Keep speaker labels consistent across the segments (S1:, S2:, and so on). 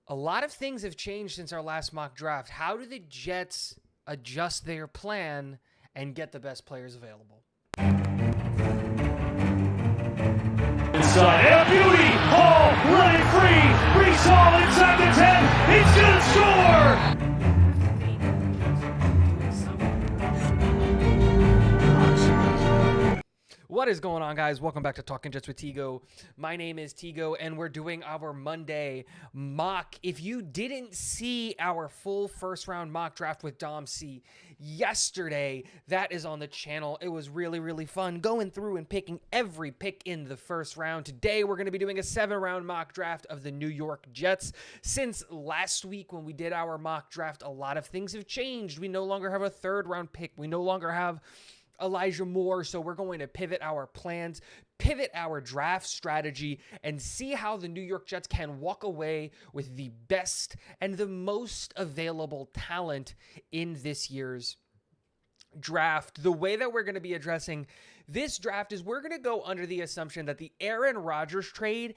S1: A lot of things have changed since our last mock draft. How do the Jets adjust their plan and get the best players available?
S2: Inside, and a beauty! Hall running free! Brees Hall inside the 10! He's gonna score!
S1: What is going on, guys? Welcome back to Talking Jets with Tigo. My name is Tigo, and we're doing our Monday mock. If you didn't see our full first-round mock draft with Dom C yesterday, that is on the channel. It was really, really fun going through and picking every pick in the first round. Today, we're going to be doing a 7-round mock draft of the New York Jets. Since last week when we did our mock draft, a lot of things have changed. We no longer have a 3rd-round pick. We no longer have Elijah Moore, so we're going to pivot our plans, pivot our draft strategy, and see how the New York Jets can walk away with the best and the most available talent in this year's draft. The way that we're going to be addressing this draft is we're going to go under the assumption that the Aaron Rodgers trade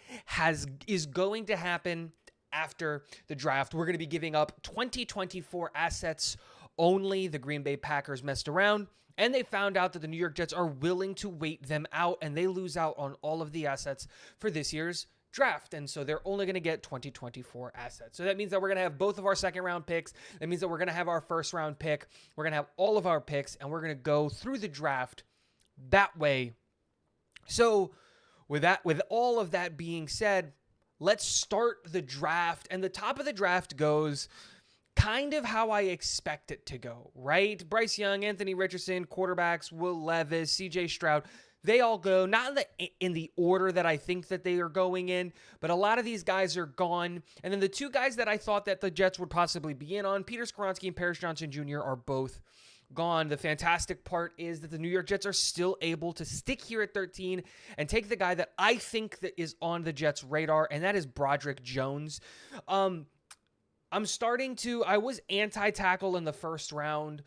S1: is going to happen after the draft. We're going to be giving up 2024 assets only. The Green Bay Packers messed around, and they found out that the New York Jets are willing to wait them out, and they lose out on all of the assets for this year's draft. And so they're only going to get 2024 assets. So that means that we're going to have both of our 2nd-round picks. That means that we're going to have our 1st-round pick. We're going to have all of our picks, and we're going to go through the draft that way. So with all of that being said, let's start the draft. And the top of the draft goes kind of how I expect it to go, right? Bryce Young, Anthony Richardson, quarterbacks, Will Levis, CJ Stroud, they all go, not in the order that I think that they are going in, but a lot of these guys are gone. And then the 2 guys that I thought that the Jets would possibly be in on, Peter Skoronski and Paris Johnson Jr., are both gone. The fantastic part is that the New York Jets are still able to stick here at 13 and take the guy that I think that is on the Jets' radar, and that is Broderick Jones. I was anti-tackle in the 1st round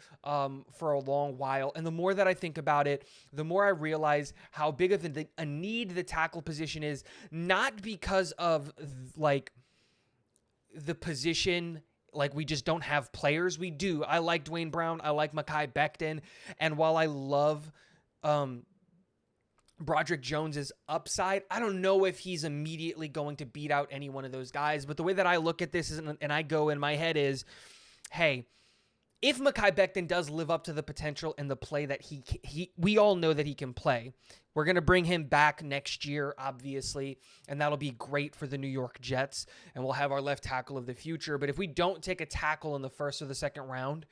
S1: for a long while. And the more that I think about it, the more I realize how big of a need the tackle position is, not because of like the position, like we just don't have players. We do. I like Dwayne Brown. I like Mekhi Becton. And while I love Broderick Jones's upside, I don't know if he's immediately going to beat out any one of those guys. But the way that I look at this and I go in my head is, hey, if Mekhi Becton does live up to the potential and the play that we all know that he can play, we're going to bring him back next year, obviously, and that'll be great for the New York Jets, and we'll have our left tackle of the future. But if we don't take a tackle in the 1st or the 2nd round,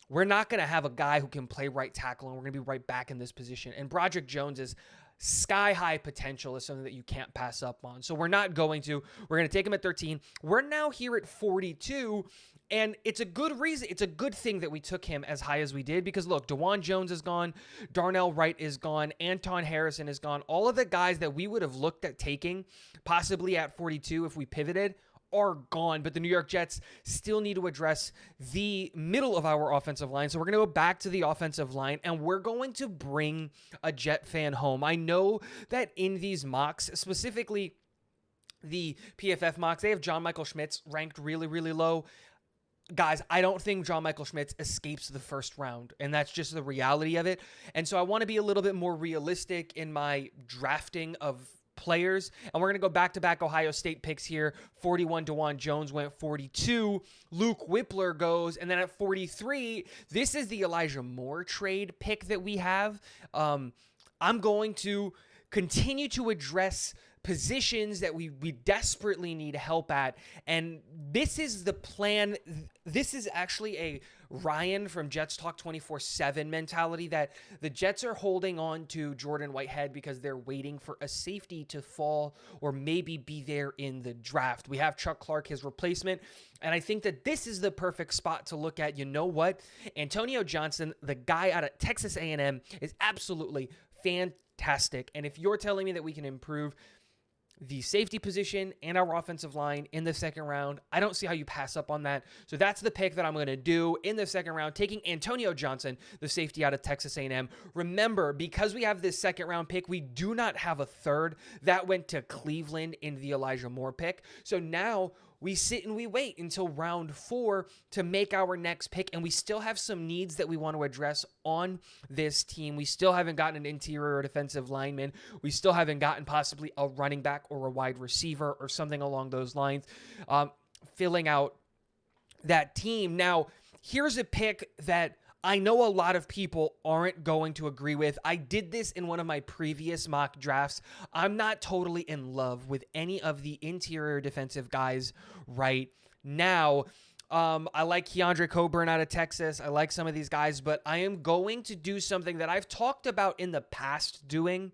S1: we're not going to have a guy who can play right tackle, and we're going to be right back in this position. And Broderick Jones' sky-high potential is something that you can't pass up on. So we're not going to. We're going to take him at 13. We're now here at 42, and it's a good reason. It's a good thing that we took him as high as we did because, look, DeJuan Jones is gone. Darnell Wright is gone. Anton Harrison is gone. All of the guys that we would have looked at taking possibly at 42 if we pivoted are gone, but the New York Jets still need to address the middle of our offensive line. So we're going to go back to the offensive line, and we're going to bring a Jet fan home. I know that in these mocks, specifically the PFF mocks, they have John Michael Schmitz ranked really, really low. Guys, I don't think John Michael Schmitz escapes the 1st round, and that's just the reality of it. And so I want to be a little bit more realistic in my drafting of players, and we're going to go back-to-back Ohio State picks here. 41, DeJuan Jones went 42. Luke Whippler goes, and then at 43, this is the Elijah Moore trade pick that we have. I'm going to continue to address positions that we desperately need help at, and this is the plan. This is actually a Ryan from Jets Talk 24/7 mentality that the Jets are holding on to Jordan Whitehead because they're waiting for a safety to fall or maybe be there in the draft. We have Chuck Clark, his replacement, and I think that this is the perfect spot to look at. You know what? Antonio Johnson, the guy out of Texas A&M, is absolutely fantastic, and if you're telling me that we can improve the safety position and our offensive line in the 2nd round, I don't see how you pass up on that. So that's the pick that I'm going to do in the 2nd round, taking Antonio Johnson, the safety out of Texas A&M. Remember, because we have this 2nd round pick, we do not have a 3rd. That went to Cleveland in the Elijah Moore pick. So now we sit and we wait until round 4 to make our next pick, and we still have some needs that we want to address on this team. We still haven't gotten an interior or defensive lineman. We still haven't gotten possibly a running back or a wide receiver or something along those lines, filling out that team. Now, here's a pick that I know a lot of people aren't going to agree with. I did this in one of my previous mock drafts. I'm not totally in love with any of the interior defensive guys right now. I like Keandre Coburn out of Texas. I like some of these guys, but I am going to do something that I've talked about in the past doing,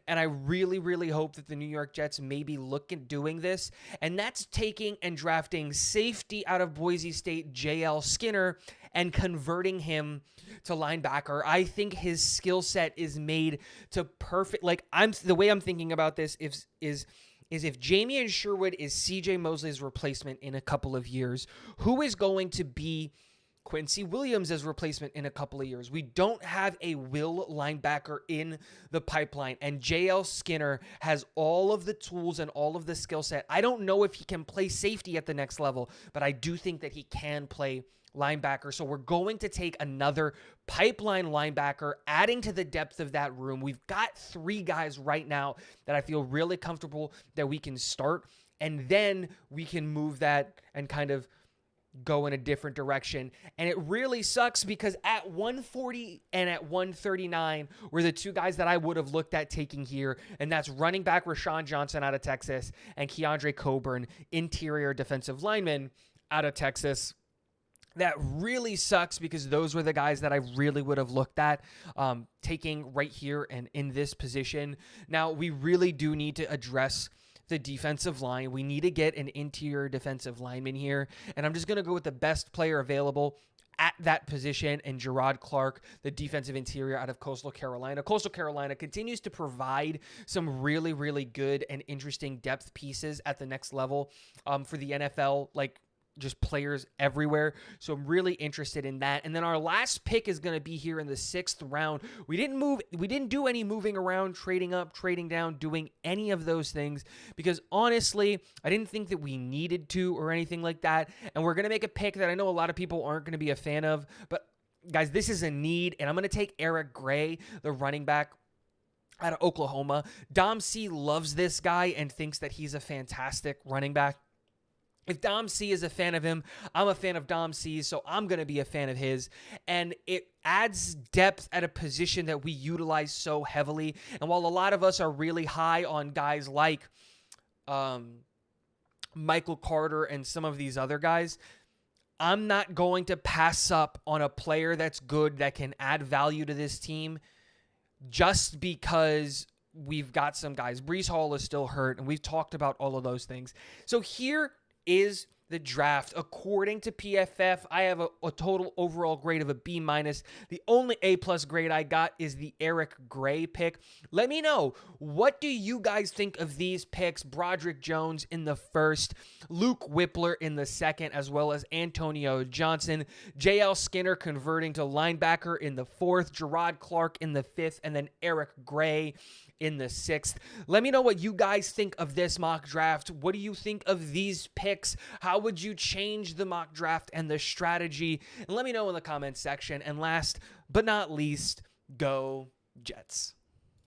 S1: and I really, really hope that the New York Jets maybe look at doing this, and that's taking and drafting safety out of Boise State, J.L. Skinner, and converting him to linebacker. I think his skill set is made to perfect. Like, the way I'm thinking about this is if Jamien Sherwood is CJ Mosley's replacement in a couple of years, who is going to be Quincy Williams' replacement in a couple of years? We don't have a will linebacker in the pipeline, and J.L. Skinner has all of the tools and all of the skill set. I don't know if he can play safety at the next level, but I do think that he can play linebacker. So we're going to take another pipeline linebacker, adding to the depth of that room. We've got 3 guys right now that I feel really comfortable that we can start, and then we can move that and kind of go in a different direction. And it really sucks because at 140 and at 139 were the 2 guys that I would have looked at taking here, and that's running back Rashawn Johnson out of Texas and Keandre Coburn, interior defensive lineman out of Texas. That really sucks because those were the guys that I really would have looked at taking right here and in this position. Now, we really do need to address the defensive line. We need to get an interior defensive lineman here, and I'm just going to go with the best player available at that position, and Gerard Clark, the defensive interior out of Coastal Carolina. Coastal Carolina continues to provide some really, really good and interesting depth pieces at the next level for the NFL, like just players everywhere. So I'm really interested in that. And then our last pick is going to be here in the 6th round. We didn't do any moving around, trading up, trading down, doing any of those things because honestly, I didn't think that we needed to or anything like that. And we're going to make a pick that I know a lot of people aren't going to be a fan of, but guys, this is a need. And I'm going to take Eric Gray, the running back out of Oklahoma. Dom C loves this guy and thinks that he's a fantastic running back. If Dom C is a fan of him, I'm a fan of Dom C, so I'm going to be a fan of his. And it adds depth at a position that we utilize so heavily. And while a lot of us are really high on guys like Michael Carter and some of these other guys, I'm not going to pass up on a player that's good, that can add value to this team just because we've got some guys. Breece Hall is still hurt, and we've talked about all of those things. So here is the draft. According to PFF, I have a total overall grade of a B-. The only A+ grade I got is the Eric Gray pick. Let me know, what do you guys think of these picks? Broderick Jones in the 1st, Luke Whippler in the 2nd, as well as Antonio Johnson, J.L. Skinner converting to linebacker in the 4th, Gerard Clark in the 5th, and then Eric Gray in the 6th. Let me know what you guys think of this mock draft. What do you think of these picks? How would you change the mock draft and the strategy? And let me know in the comments section. And last but not least, go Jets.